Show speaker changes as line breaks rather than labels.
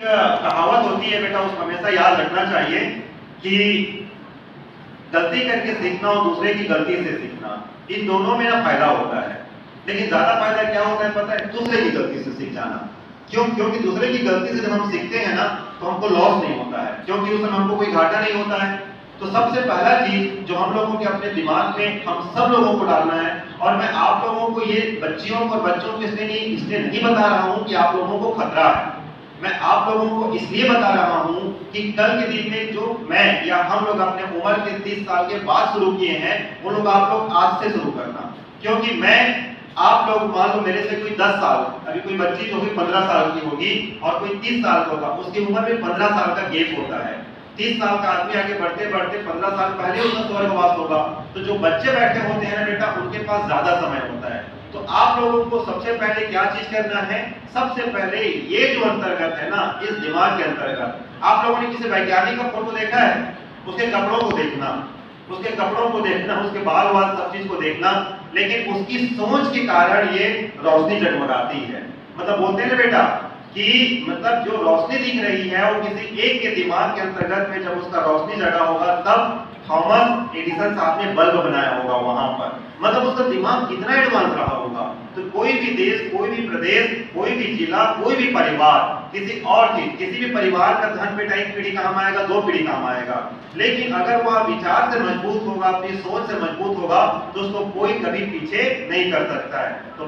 कहावत होती है बेटा, उसको हमेशा याद रखना चाहिए कि गलती करके सीखना और दूसरे की गलती से सीखना, इन दोनों में ना फायदा होता है। लेकिन ज्यादा फायदा क्या होता है पता है? दूसरे की गलती से सीख जाना। क्यों? क्योंकि दूसरे की गलती से जब हम सीखते हैं ना तो हमको लॉस नहीं होता है, क्योंकि उस समय हमको कोई घाटा नहीं होता है। तो सबसे पहला चीज जो हम लोगों के अपने दिमाग में हम सब लोगों को डालना है, और मैं आप लोगों को ये बच्चियों और बच्चों को इसलिए नहीं बता रहा हूँ कि आप लोगों को खतरा है, मैं आप लोगों को इसलिए बता रहा हूं कि कल के दिन में जो मैं या हम लोग अपने उम्र के 30 साल के बाद शुरू किए हैं, वो लोग आप लोग आज से शुरू करना। क्योंकि मैं आप लोग मान लो मेरे से कोई 10 साल, अभी कोई बच्ची जो 15 साल की होगी और कोई 30 साल का होगा, उसकी उम्र में 15 साल का गेप होता है। 30 साल का आदमी आगे बढ़ते बढ़ते 15 साल पहले उसका स्वर्गवास होगा। तो जो बच्चे बैठे होते हैं ना बेटा, उनके पास ज्यादा समय होता है। तो आप लोगों को सबसे पहले क्या चीज करना है? सबसे पहले ये जो अंतर्गत है ना, इस दिमाग के अंतर्गत, आप लोगों ने किसी वैज्ञानिक का फोटो देखा है? उसके कपड़ों को देखना, उसके कपड़ों को देखना, उसके बाल वाल सब चीज को देखना, लेकिन उसकी सोच के कारण ये रोशनी जगमगाती है। मतलब बोलते हैं ना बेटा कि मतलब जो रोशनी दिख रही है वो किसी एक के दिमाग के अंतर्गत में जब उसका रोशनी जगा होगा, तब थॉमस एडिसन साहब ने बल्ब बनाया होगा वहां पर। मतलब उसका दिमाग कितना एडवांस रहा होगा। तो कोई भी देश, कोई भी प्रदेश, कोई भी जिला, कोई भी परिवार, किसी और चीज, किसी भी परिवार का धन बेटा एक पीढ़ी काम आएगा, 2 पीढ़ी काम आएगा, लेकिन अगर वह विचार से मजबूत होगा, अपनी सोच से मजबूत होगा, तो उसको कोई कभी पीछे नहीं कर सकता है। तो